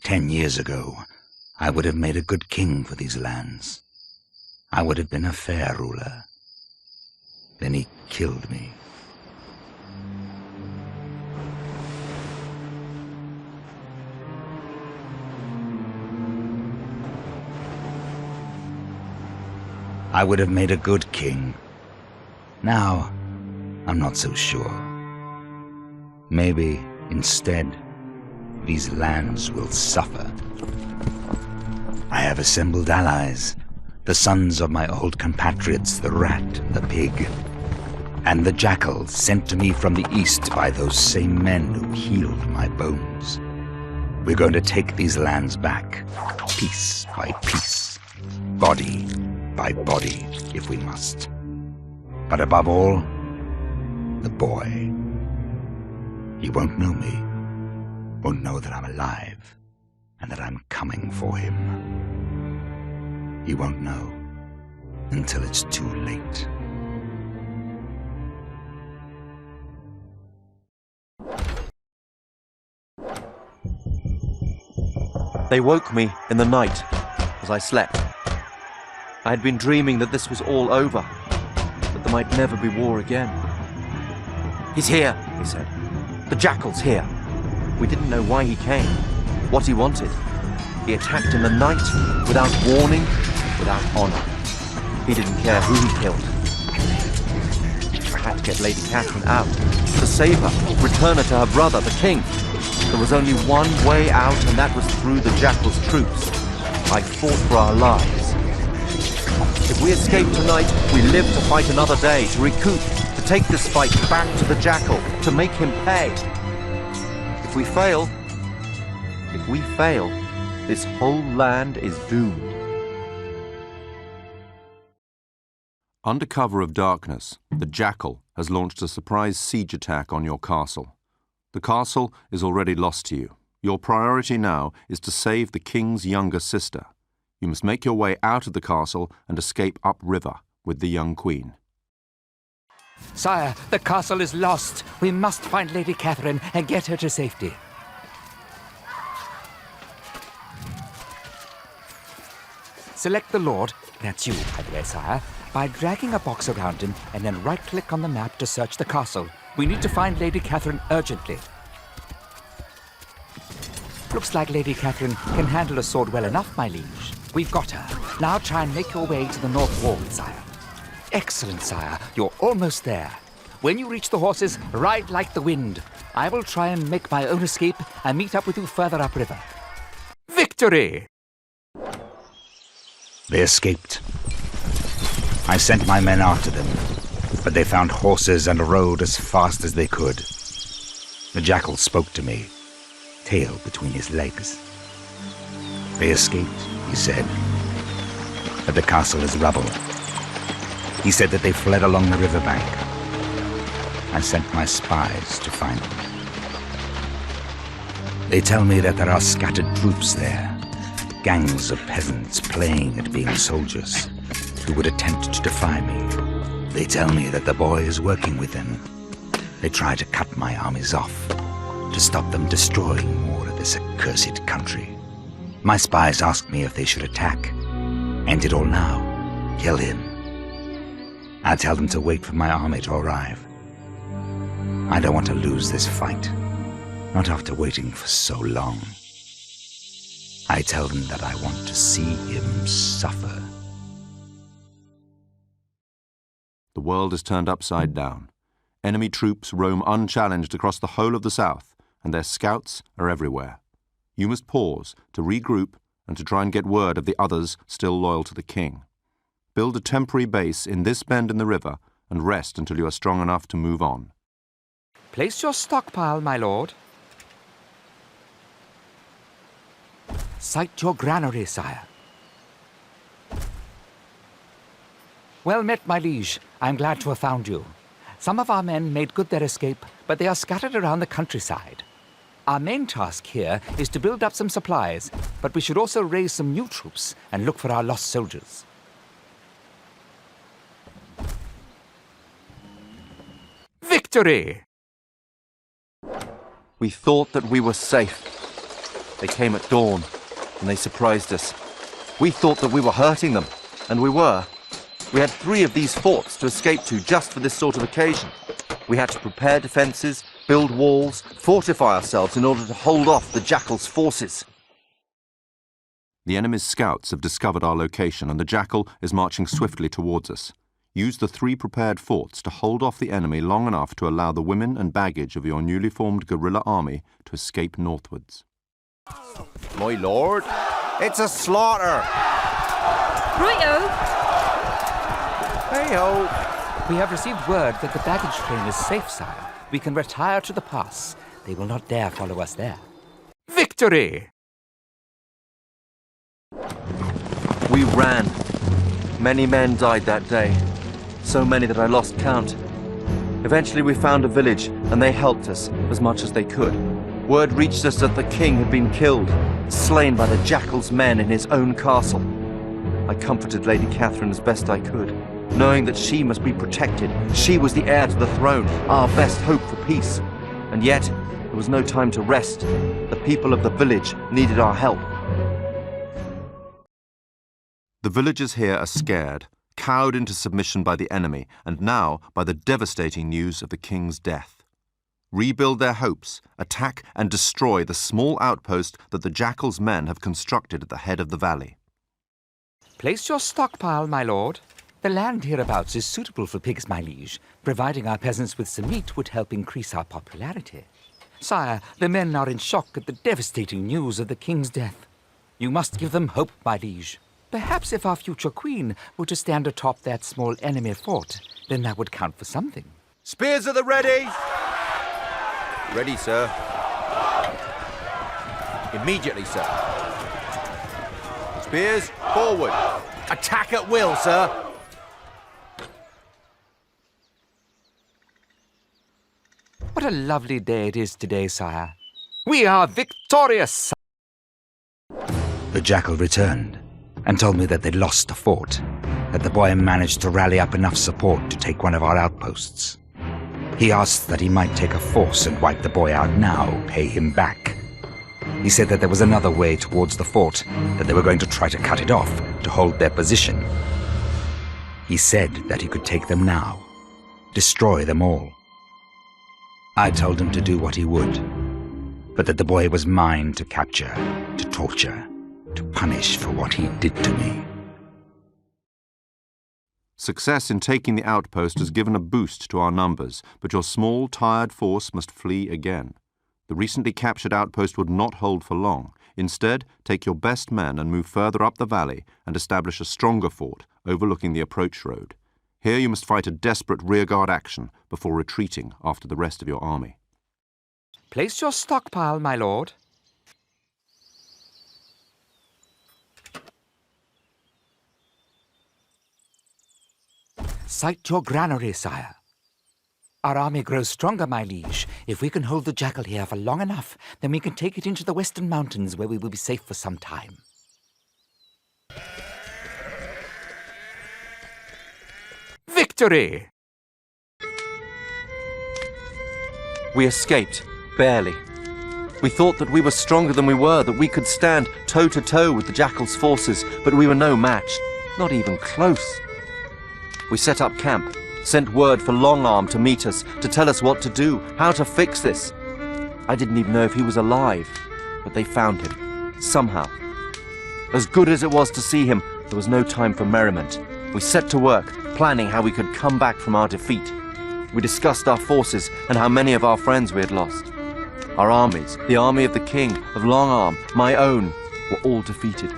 10 years ago, I would have made a good king for these lands. I would have been a fair ruler. Then he killed me. I would have made a good king. Now, I'm not so sure. Maybe, instead, these lands will suffer. I have assembled allies, the sons of my old compatriots, the rat, the pig, and the jackal sent to me from the east by those same men who healed my bones. We're going to take these lands back, piece by piece, body by body, if we must. But above all, the boy. He won't know me, won't know that I'm alive, and that I'm coming for him. He won't know until it's too late. They woke me in the night as I slept. I had been dreaming that this was all over, that there might never be war again. "He's here," he said. "The jackal's here." We didn't know why he came, what he wanted. He attacked in the night, without warning, without honor. He didn't care who he killed. I had to get Lady Catherine out, to save her, return her to her brother, the king. There was only one way out, and that was through the jackal's troops. I fought for our lives. If we escape tonight, we live to fight another day, to recoup, to take this fight back to the jackal, to make him pay. If we fail, this whole land is doomed. Under cover of darkness, the jackal has launched a surprise siege attack on your castle. The castle is already lost to you. Your priority now is to save the king's younger sister. You must make your way out of the castle and escape upriver with the young queen. Sire, the castle is lost. We must find Lady Catherine and get her to safety. Select the Lord, that's you, by the way, sire, by dragging a box around him and then right-click on the map to search the castle. We need to find Lady Catherine urgently. Looks like Lady Catherine can handle a sword well enough, my liege. We've got her. Now try and make your way to the north wall, sire. Excellent, sire. You're almost there. When you reach the horses, ride like the wind. I will try and make my own escape and meet up with you further upriver. Victory! They escaped. I sent my men after them, but they found horses and rode as fast as they could. The jackal spoke to me, tail between his legs. They escaped, he said, but the castle is rubble. He said that they fled along the riverbank. I sent my spies to find them. They tell me that there are scattered troops there, gangs of peasants playing at being soldiers, who would attempt to defy me. They tell me that the boy is working with them. They try to cut my armies off, to stop them destroying more of this accursed country. My spies ask me if they should attack. End it all now. Kill him. I tell them to wait for my army to arrive. I don't want to lose this fight, not after waiting for so long. I tell them that I want to see him suffer. The world is turned upside down. Enemy troops roam unchallenged across the whole of the south, and their scouts are everywhere. You must pause to regroup and to try and get word of the others still loyal to the king. Build a temporary base in this bend in the river and rest until you are strong enough to move on. Place your stockpile, my lord. Sight your granary, sire. Well met, my liege. I'm glad to have found you. Some of our men made good their escape, but they are scattered around the countryside. Our main task here is to build up some supplies, but we should also raise some new troops and look for our lost soldiers. Victory! We thought that we were safe. They came at dawn, and they surprised us. We thought that we were hurting them, and we were. We had 3 of these forts to escape to just for this sort of occasion. We had to prepare defences, build walls, fortify ourselves in order to hold off the Jackal's forces. The enemy's scouts have discovered our location and the Jackal is marching swiftly towards us. Use the 3 prepared forts to hold off the enemy long enough to allow the women and baggage of your newly formed guerrilla army to escape northwards. My lord, it's a slaughter! Righto! Hey-ho! We have received word that the baggage train is safe, sire. We can retire to the pass. They will not dare follow us there. Victory! We ran. Many men died that day. So many that I lost count. Eventually we found a village, and they helped us as much as they could. Word reached us that the king had been killed, slain by the Jackal's men in his own castle. I comforted Lady Catherine as best I could, knowing that she must be protected. She was the heir to the throne, our best hope for peace. And yet, there was no time to rest. The people of the village needed our help. The villagers here are scared, cowed into submission by the enemy, and now by the devastating news of the king's death. Rebuild their hopes, attack and destroy the small outpost that the Jackal's men have constructed at the head of the valley. Place your stockpile, my lord. The land hereabouts is suitable for pigs, my liege. Providing our peasants with some meat would help increase our popularity. Sire, the men are in shock at the devastating news of the king's death. You must give them hope, my liege. Perhaps if our future queen were to stand atop that small enemy fort, then that would count for something. Spears at the ready! Ready, sir. Immediately, sir. Spears, forward. Attack at will, sir. What a lovely day it is today, sire. We are victorious! The Jackal returned and told me that they'd lost the fort, that the boy managed to rally up enough support to take one of our outposts. He asked that he might take a force and wipe the boy out now, pay him back. He said that there was another way towards the fort, that they were going to try to cut it off to hold their position. He said that he could take them now, destroy them all. I told him to do what he would, but that the boy was mine to capture, to torture, to punish for what he did to me. Success in taking the outpost has given a boost to our numbers, but your small, tired force must flee again. The recently captured outpost would not hold for long. Instead, take your best men and move further up the valley and establish a stronger fort overlooking the approach road. Here you must fight a desperate rearguard action before retreating after the rest of your army. Place your stockpile, my lord. Sight your granary, sire. Our army grows stronger, my liege. If we can hold the Jackal here for long enough, then we can take it into the western mountains where we will be safe for some time. Victory! We escaped, barely. We thought that we were stronger than we were, that we could stand toe-to-toe with the Jackal's forces, but we were no match, not even close. We set up camp, sent word for Long Arm to meet us, to tell us what to do, how to fix this. I didn't even know if he was alive, but they found him, somehow. As good as it was to see him, there was no time for merriment. We set to work, planning how we could come back from our defeat. We discussed our forces and how many of our friends we had lost. Our armies, the army of the king, of Long Arm, my own, were all defeated.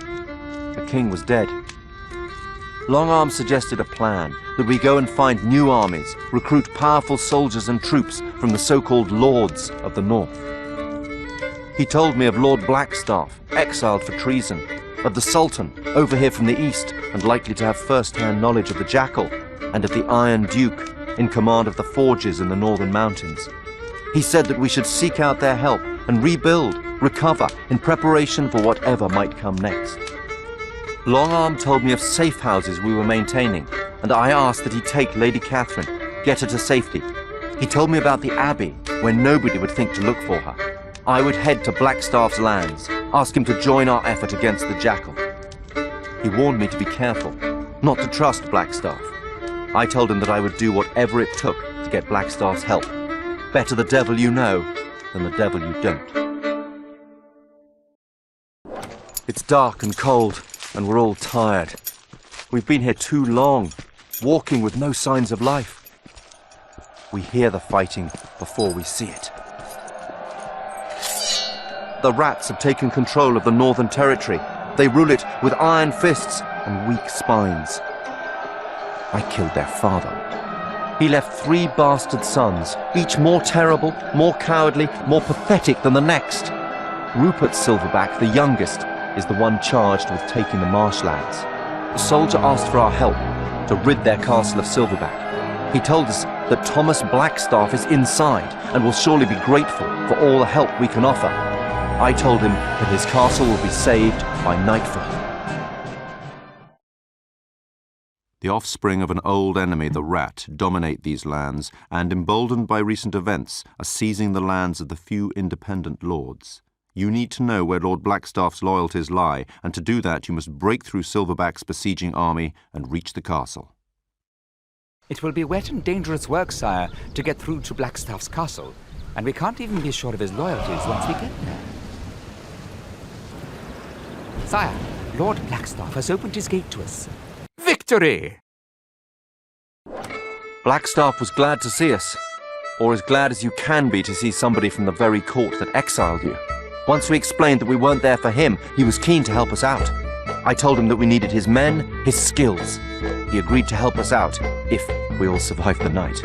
The king was dead. Long Arm suggested a plan, that we go and find new armies, recruit powerful soldiers and troops from the so-called lords of the north. He told me of Lord Blackstaff, exiled for treason, of the Sultan, over here from the east and likely to have first-hand knowledge of the Jackal, and of the Iron Duke, in command of the forges in the northern mountains. He said that we should seek out their help and rebuild, recover, in preparation for whatever might come next. Long Arm told me of safe houses we were maintaining, and I asked that he take Lady Catherine, get her to safety. He told me about the Abbey, where nobody would think to look for her. I would head to Blackstaff's lands. ask him to join our effort against the jackal. He warned me to be careful, not to trust Blackstaff. I told him that I would do whatever it took to get Blackstaff's help. Better the devil you know than the devil you don't. It's dark and cold, and we're all tired. We've been here too long, walking with no signs of life. We hear the fighting before we see it. The rats have taken control of the Northern Territory. They rule it with iron fists and weak spines. I killed their father. He left 3 bastard sons, each more terrible, more cowardly, more pathetic than the next. Rupert Silverback, the youngest, is the one charged with taking the marshlands. The soldier asked for our help to rid their castle of Silverback. He told us that Thomas Blackstaff is inside and will surely be grateful for all the help we can offer. I told him that his castle will be saved by nightfall. The offspring of an old enemy, the rat, dominate these lands, and emboldened by recent events, are seizing the lands of the few independent lords. You need to know where Lord Blackstaff's loyalties lie, and to do that you must break through Silverback's besieging army and reach the castle. It will be wet and dangerous work, sire, to get through to Blackstaff's castle, and we can't even be sure of his loyalties once we get there. Sire, Lord Blackstaff has opened his gate to us. Victory! Blackstaff was glad to see us, or as glad as you can be to see somebody from the very court that exiled you. Once we explained that we weren't there for him, he was keen to help us out. I told him that we needed his men, his skills. He agreed to help us out, if we all survived the night.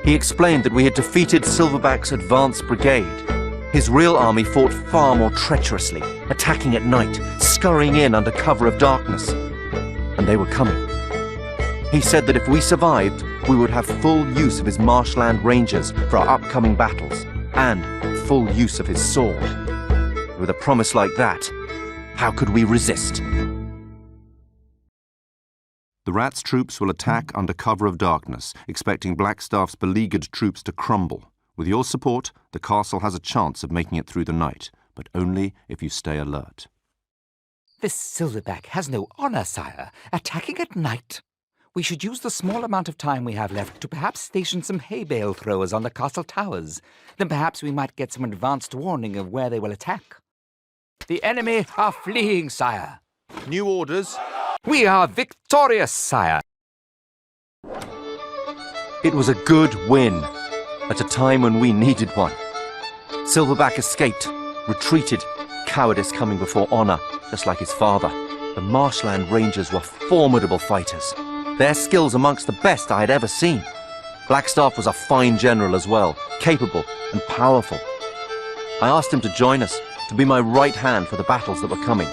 He explained that we had defeated Silverback's advance brigade. His real army fought far more treacherously, attacking at night, scurrying in under cover of darkness. And they were coming. He said that if we survived, we would have full use of his marshland rangers for our upcoming battles, and full use of his sword. With a promise like that, how could we resist? The rat's troops will attack under cover of darkness, expecting Blackstaff's beleaguered troops to crumble. With your support, the castle has a chance of making it through the night, but only if you stay alert. This Silverback has no honor, sire, attacking at night. We should use the small amount of time we have left to perhaps station some hay bale throwers on the castle towers. Then perhaps we might get some advanced warning of where they will attack. The enemy are fleeing, sire. New orders. We are victorious, sire. It was a good win, at a time when we needed one. Silverback escaped, retreated, cowardice coming before honor, just like his father. The marshland rangers were formidable fighters. Their skills amongst the best I had ever seen. Blackstaff was a fine general as well, capable and powerful. I asked him to join us, to be my right hand for the battles that were coming.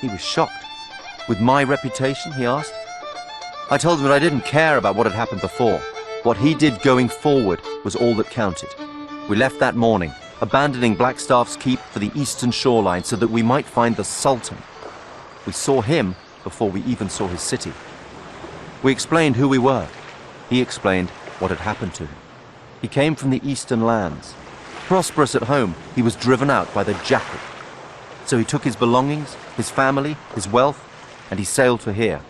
He was shocked. With my reputation, he asked. I told him that I didn't care about what had happened before. What he did going forward was all that counted. We left that morning, abandoning Blackstaff's keep for the eastern shoreline so that we might find the Sultan. We saw him before we even saw his city. We explained who we were. He explained what had happened to him. He came from the eastern lands. Prosperous at home, he was driven out by the jackal. So he took his belongings, his family, his wealth, and he sailed for here.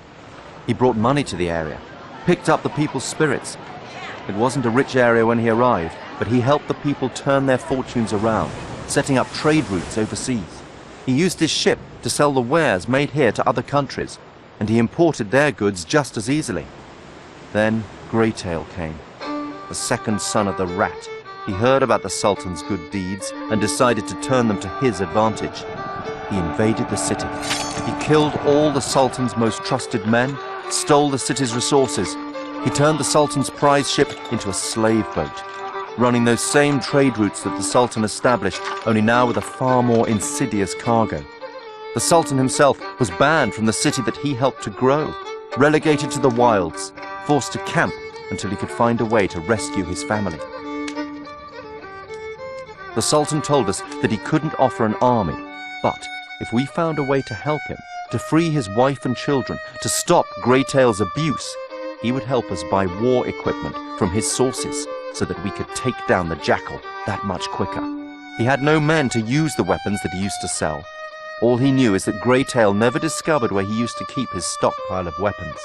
He brought money to the area, picked up the people's spirits. It wasn't a rich area when he arrived, but he helped the people turn their fortunes around, setting up trade routes overseas. He used his ship to sell the wares made here to other countries, and he imported their goods just as easily. Then Greytail came, the second son of the rat. He heard about the Sultan's good deeds and decided to turn them to his advantage. He invaded the city. He killed all the Sultan's most trusted men, stole the city's resources. He turned the Sultan's prize ship into a slave boat, running those same trade routes that the Sultan established, only now with a far more insidious cargo. The Sultan himself was banned from the city that he helped to grow, relegated to the wilds, forced to camp until he could find a way to rescue his family. The Sultan told us that he couldn't offer an army, but if we found a way to help him, to free his wife and children, to stop Greytail's abuse, he would help us buy war equipment from his sources so that we could take down the jackal that much quicker. He had no men to use the weapons that he used to sell. All he knew is that Greytail never discovered where he used to keep his stockpile of weapons.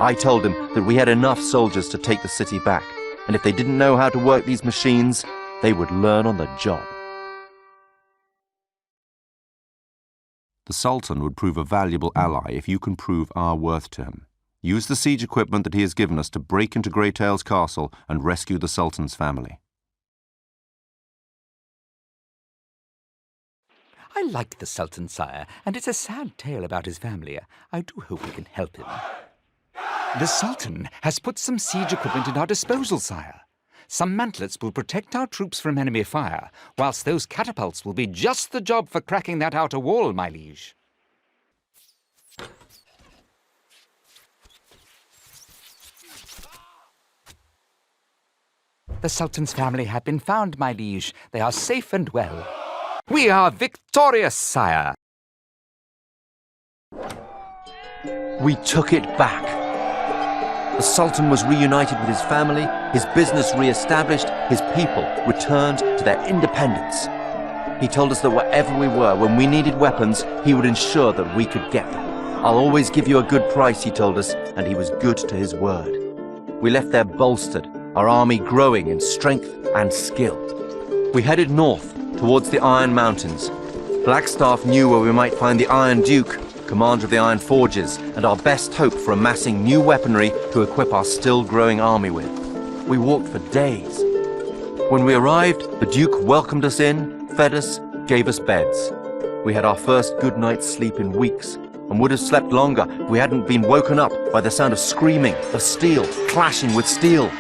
I told him that we had enough soldiers to take the city back, and if they didn't know how to work these machines, they would learn on the job. The Sultan would prove a valuable ally if you can prove our worth to him. Use the siege equipment that he has given us to break into Greytail's castle and rescue the Sultan's family. I like the Sultan, sire, and it's a sad tale about his family. I do hope we can help him. The Sultan has put some siege equipment at our disposal, sire. Some mantlets will protect our troops from enemy fire, whilst those catapults will be just the job for cracking that outer wall, my liege. The Sultan's family have been found, my liege. They are safe and well. We are victorious, sire. We took it back. The Sultan was reunited with his family, his business re-established, his people returned to their independence. He told us that wherever we were, when we needed weapons, he would ensure that we could get them. I'll always give you a good price, he told us, and he was good to his word. We left there bolstered, our army growing in strength and skill. We headed north, towards the Iron Mountains. Blackstaff knew where we might find the Iron Duke, commander of the Iron Forges, and our best hope for amassing new weaponry to equip our still-growing army with. We walked for days. When we arrived, the Duke welcomed us in, fed us, gave us beds. We had our first good night's sleep in weeks, and would have slept longer if we hadn't been woken up by the sound of screaming, of steel clashing with steel.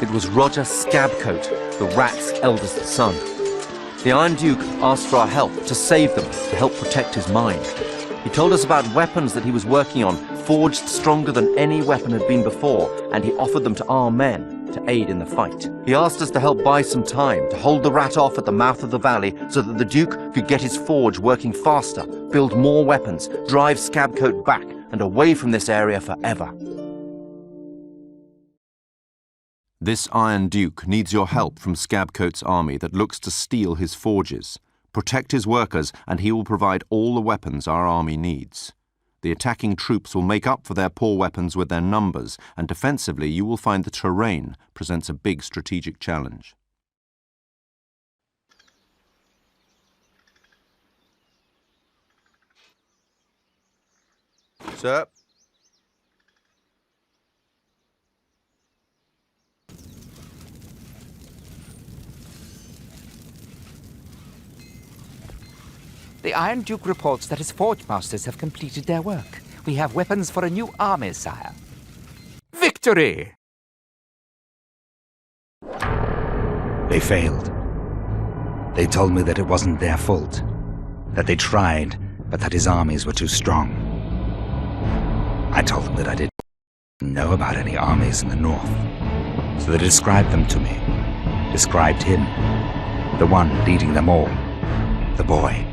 It was Roger Scabcoat, the Rat's eldest son. The Iron Duke asked for our help to save them, to help protect his mind. He told us about weapons that he was working on, forged stronger than any weapon had been before, and he offered them to our men to aid in the fight. He asked us to help buy some time, to hold the Rat off at the mouth of the valley so that the Duke could get his forge working faster, build more weapons, drive Scabcoat back and away from this area forever. This Iron Duke needs your help from Scabcoat's army that looks to steal his forges. Protect his workers, and he will provide all the weapons our army needs. The attacking troops will make up for their poor weapons with their numbers, and defensively you will find the terrain presents a big strategic challenge. Sir? The Iron Duke reports that his forge masters have completed their work. We have weapons for a new army, sire. Victory! They failed. They told me that it wasn't their fault. That they tried, but that his armies were too strong. I told them that I didn't know about any armies in the north. So they described them to me. Described him. The one leading them all. The boy.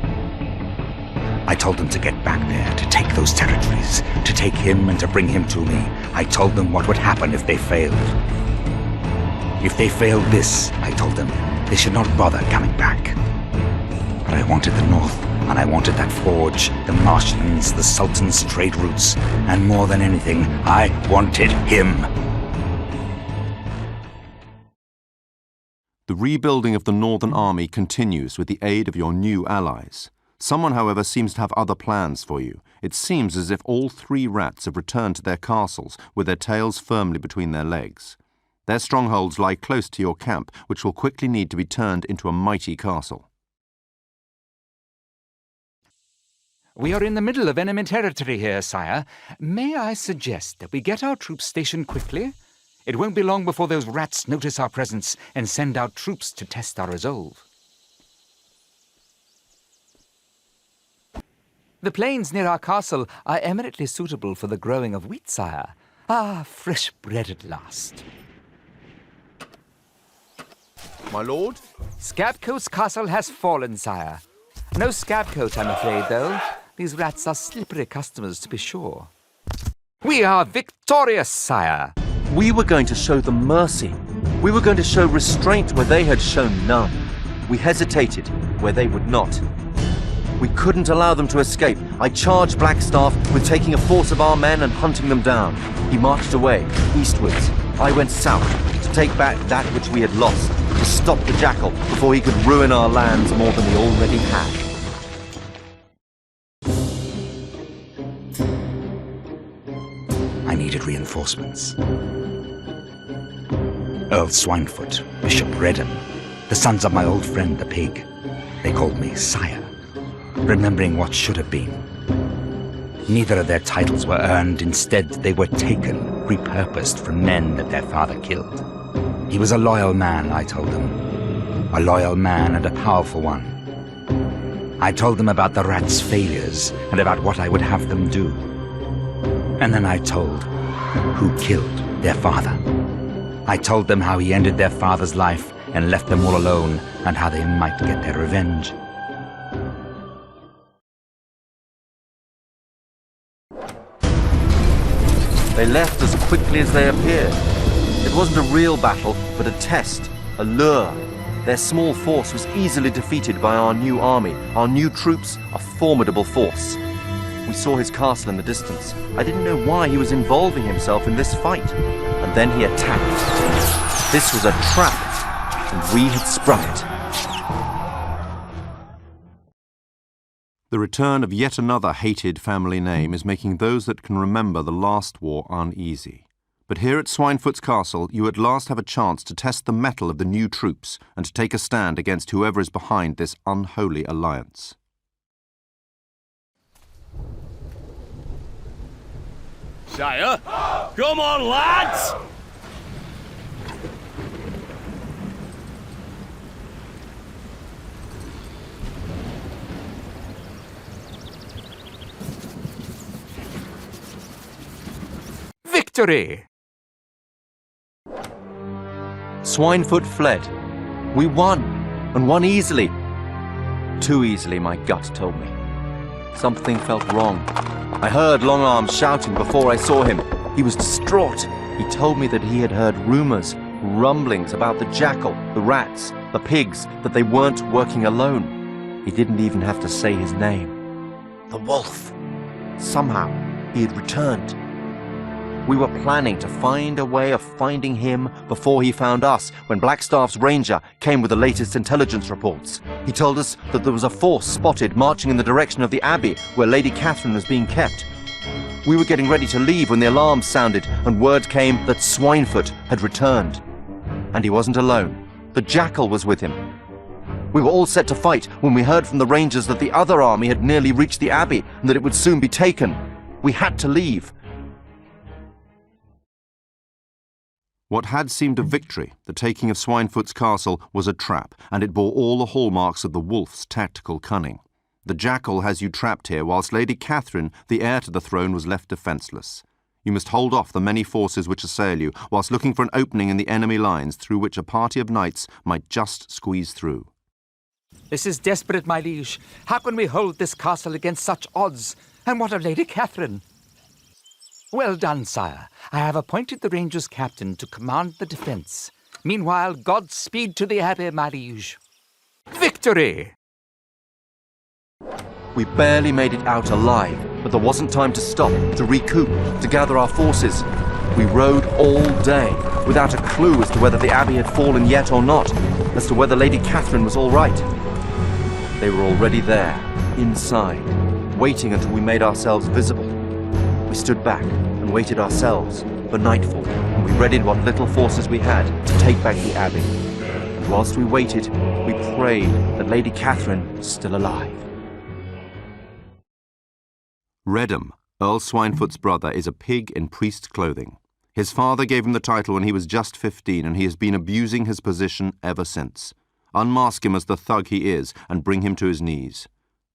I told them to get back there, to take those territories, to take him and to bring him to me. I told them what would happen if they failed. If they failed this, I told them, they should not bother coming back. But I wanted the north, and I wanted that forge, the marshlands, the Sultan's trade routes, and more than anything, I wanted him. The rebuilding of the Northern Army continues with the aid of your new allies. Someone, however, seems to have other plans for you. It seems as if all three rats have returned to their castles with their tails firmly between their legs. Their strongholds lie close to your camp, which will quickly need to be turned into a mighty castle. We are in the middle of enemy territory here, sire. May I suggest that we get our troops stationed quickly? It won't be long before those rats notice our presence and send out troops to test our resolve. The plains near our castle are eminently suitable for the growing of wheat, sire. Ah, fresh bread at last. My lord? Scabcoat's castle has fallen, sire. No Scabcoat, I'm afraid, though. These rats are slippery customers, to be sure. We are victorious, sire. We were going to show them mercy. We were going to show restraint where they had shown none. We hesitated where they would not. We couldn't allow them to escape. I charged Blackstaff with taking a force of our men and hunting them down. He marched away, eastwards. I went south to take back that which we had lost, to stop the jackal before he could ruin our lands more than he already had. I needed reinforcements. Earl Swinefoot, Bishop Redham, the sons of my old friend the pig. They called me Sire, remembering what should have been. Neither of their titles were earned. Instead, they were taken, repurposed from men that their father killed. He was a loyal man, I told them. A loyal man and a powerful one. I told them about the rats' failures and about what I would have them do. And then I told who killed their father. I told them how he ended their father's life and left them all alone, and how they might get their revenge. They left as quickly as they appeared. It wasn't a real battle, but a test, a lure. Their small force was easily defeated by our new army, our new troops, a formidable force. We saw his castle in the distance. I didn't know why he was involving himself in this fight. And then he attacked. This was a trap, and we had sprung it. The return of yet another hated family name is making those that can remember the last war uneasy. But here at Swinefoot's castle, you at last have a chance to test the mettle of the new troops and to take a stand against whoever is behind this unholy alliance. Sire, come on, lads! Victory! Swinefoot fled. We won, and won easily. Too easily, my gut told me. Something felt wrong. I heard Longarm shouting before I saw him. He was distraught. He told me that he had heard rumors, rumblings about the jackal, the rats, the pigs, that they weren't working alone. He didn't even have to say his name. The wolf. Somehow, he had returned. We were planning to find a way of finding him before he found us when Blackstaff's ranger came with the latest intelligence reports. He told us that there was a force spotted marching in the direction of the abbey where Lady Catherine was being kept. We were getting ready to leave when the alarm sounded and word came that Swinefoot had returned. And he wasn't alone. The jackal was with him. We were all set to fight when we heard from the rangers that the other army had nearly reached the abbey and that it would soon be taken. We had to leave. What had seemed a victory, the taking of Swinefoot's castle, was a trap, and it bore all the hallmarks of the wolf's tactical cunning. The jackal has you trapped here, whilst Lady Catherine, the heir to the throne, was left defenceless. You must hold off the many forces which assail you, whilst looking for an opening in the enemy lines through which a party of knights might just squeeze through. This is desperate, my liege. How can we hold this castle against such odds? And what of Lady Catherine? Well done, sire. I have appointed the Rangers captain to command the defence. Meanwhile, Godspeed to the abbey, my liege. Victory! We barely made it out alive, but there wasn't time to stop, to recoup, to gather our forces. We rode all day, without a clue as to whether the abbey had fallen yet or not, as to whether Lady Catherine was all right. They were already there, inside, waiting until we made ourselves visible. We stood back and waited ourselves for nightfall, and we readied what little forces we had to take back the abbey. And whilst we waited, we prayed that Lady Catherine was still alive. Redham, Earl Swinefoot's brother, is a pig in priest's clothing. His father gave him the title when he was just 15, and he has been abusing his position ever since. Unmask him as the thug he is, and bring him to his knees.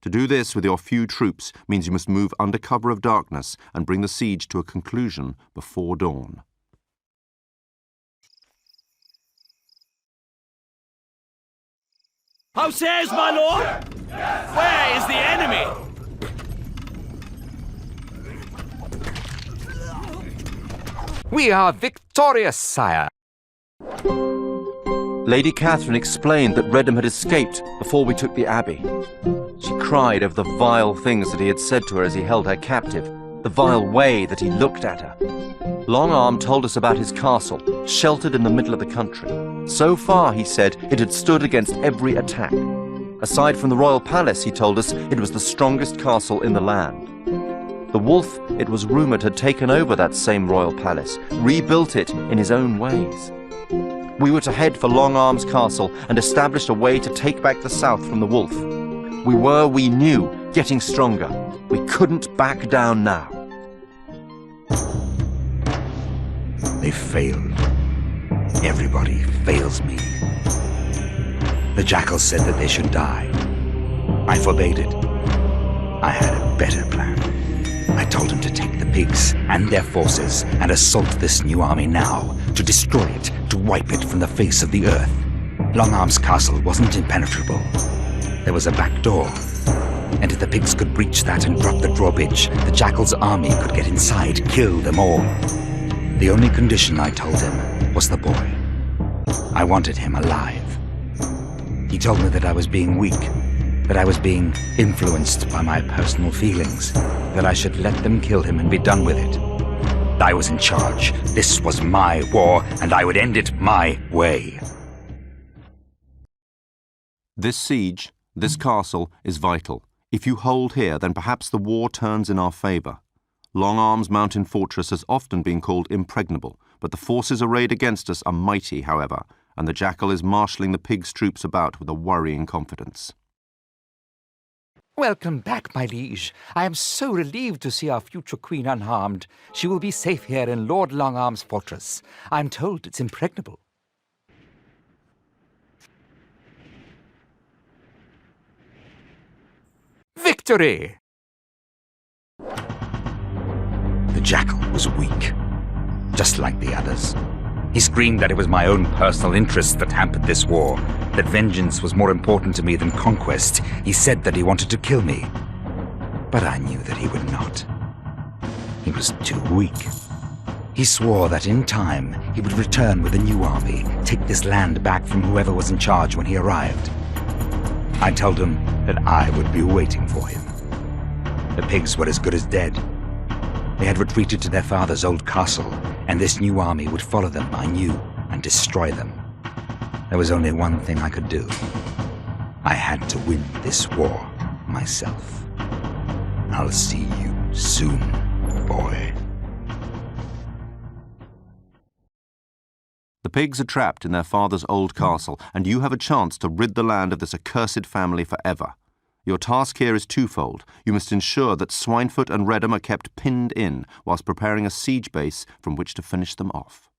To do this with your few troops means you must move under cover of darkness and bring the siege to a conclusion before dawn. How says, my lord? Where is the enemy? We are victorious, sire. Lady Catherine explained that Redham had escaped before we took the abbey. She cried over the vile things that he had said to her as he held her captive, the vile way that he looked at her. Longarm told us about his castle, sheltered in the middle of the country. So far, he said, it had stood against every attack. Aside from the royal palace, he told us, it was the strongest castle in the land. The wolf, it was rumoured, had taken over that same royal palace, rebuilt it in his own ways. We were to head for Longarm's castle and establish a way to take back the south from the wolf. We knew, getting stronger. We couldn't back down now. They failed. Everybody fails me. The jackal said that they should die. I forbade it. I had a better plan. I told him to take the pigs and their forces and assault this new army now, to destroy it, to wipe it from the face of the earth. Longarm's castle wasn't impenetrable. There was a back door, and if the pigs could breach that and drop the drawbridge, the jackal's army could get inside, kill them all. The only condition, I told him, was the boy. I wanted him alive. He told me that I was being weak, that I was being influenced by my personal feelings, that I should let them kill him and be done with it. I was in charge. This was my war, and I would end it my way. This siege, this castle, is vital. If you hold here, then perhaps the war turns in our favour. Longarm's mountain fortress has often been called impregnable, but the forces arrayed against us are mighty, however, and the jackal is marshalling the pigs' troops about with a worrying confidence. Welcome back, my liege. I am so relieved to see our future queen unharmed. She will be safe here in Lord Longarm's fortress. I'm told it's impregnable. Victory! The jackal was weak, just like the others. He screamed that it was my own personal interests that hampered this war, that vengeance was more important to me than conquest. He said that he wanted to kill me, but I knew that he would not. He was too weak. He swore that in time he would return with a new army, take this land back from whoever was in charge when he arrived. I told him that I would be waiting for him. The pigs were as good as dead. They had retreated to their father's old castle, and this new army would follow them, I knew, and destroy them. There was only one thing I could do. I had to win this war myself. I'll see you soon, boy. The pigs are trapped in their father's old castle, and you have a chance to rid the land of this accursed family forever. Your task here is twofold. You must ensure that Swinefoot and Redham are kept pinned in, whilst preparing a siege base from which to finish them off.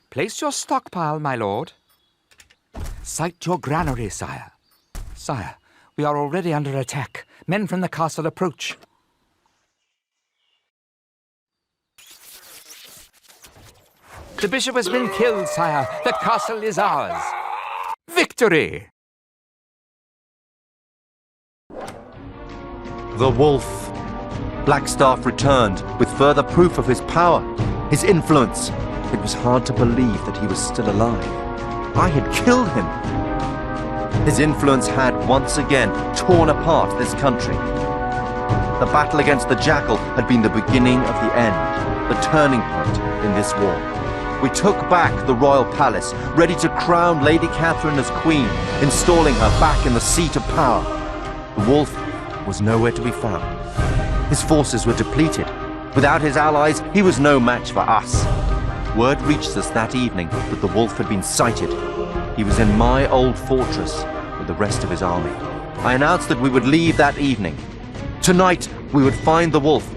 Place your stockpile, my lord. Sight your granary, sire. Sire, we are already under attack. Men from the castle approach. The bishop has been killed, sire. The castle is ours. Victory! The wolf. Blackstaff returned with further proof of his power, his influence. It was hard to believe that he was still alive. I had killed him. His influence had once again torn apart this country. The battle against the jackal had been the beginning of the end, the turning point in this war. We took back the royal palace, ready to crown Lady Catherine as queen, installing her back in the seat of power. The wolf was nowhere to be found. His forces were depleted. Without his allies, he was no match for us. Word reached us that evening that the wolf had been sighted. He was in my old fortress with the rest of his army. I announced that we would leave that evening. Tonight, we would find the wolf.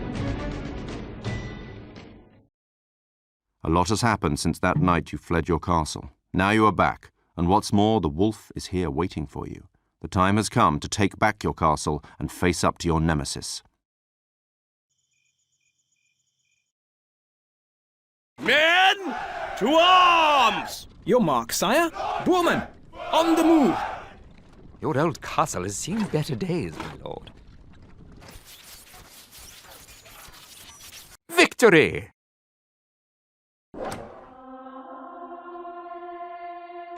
A lot has happened since that night you fled your castle. Now you are back, and what's more, the wolf is here waiting for you. The time has come to take back your castle and face up to your nemesis. Men, to arms! Your mark, sire. Bowman, on the move. Your old castle has seen better days, my lord. Victory!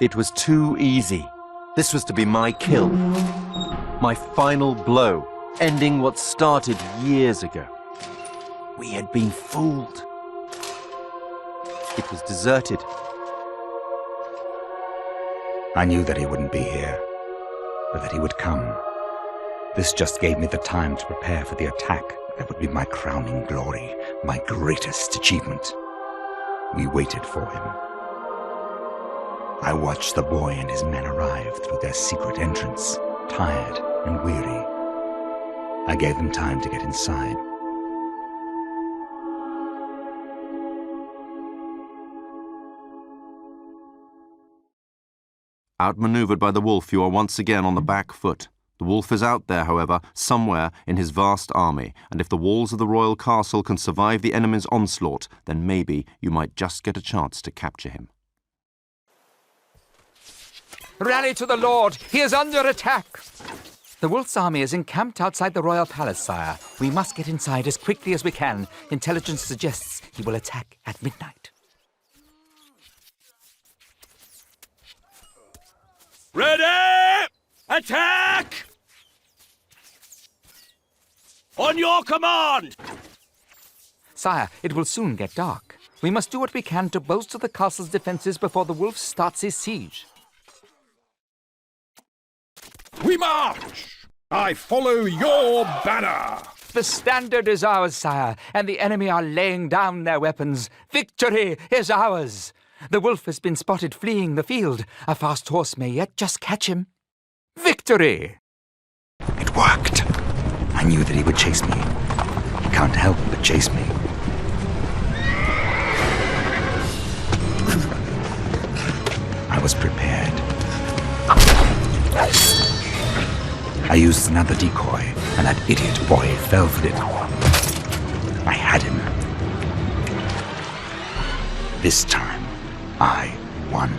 It was too easy. This was to be my kill. My final blow, ending what started years ago. We had been fooled. It was deserted. I knew that he wouldn't be here, but that he would come. This just gave me the time to prepare for the attack that would be my crowning glory, my greatest achievement. We waited for him. I watched the boy and his men arrive through their secret entrance, tired and weary. I gave them time to get inside. Outmaneuvered by the wolf, you are once again on the back foot. The wolf is out there, however, somewhere in his vast army, and if the walls of the royal castle can survive the enemy's onslaught, then maybe you might just get a chance to capture him. Rally to the Lord! He is under attack! The wolf's army is encamped outside the royal palace, sire. We must get inside as quickly as we can. Intelligence suggests he will attack at midnight. Ready! Attack! On your command! Sire, it will soon get dark. We must do what we can to bolster the castle's defenses before the wolf starts his siege. We march! I follow your banner! The standard is ours, sire, and the enemy are laying down their weapons. Victory is ours! The wolf has been spotted fleeing the field. A fast horse may yet just catch him. Victory! It worked. I knew that he would chase me. He can't help but chase me. I was prepared. I used another decoy, and that idiot boy fell for it. I had him. This time, I won.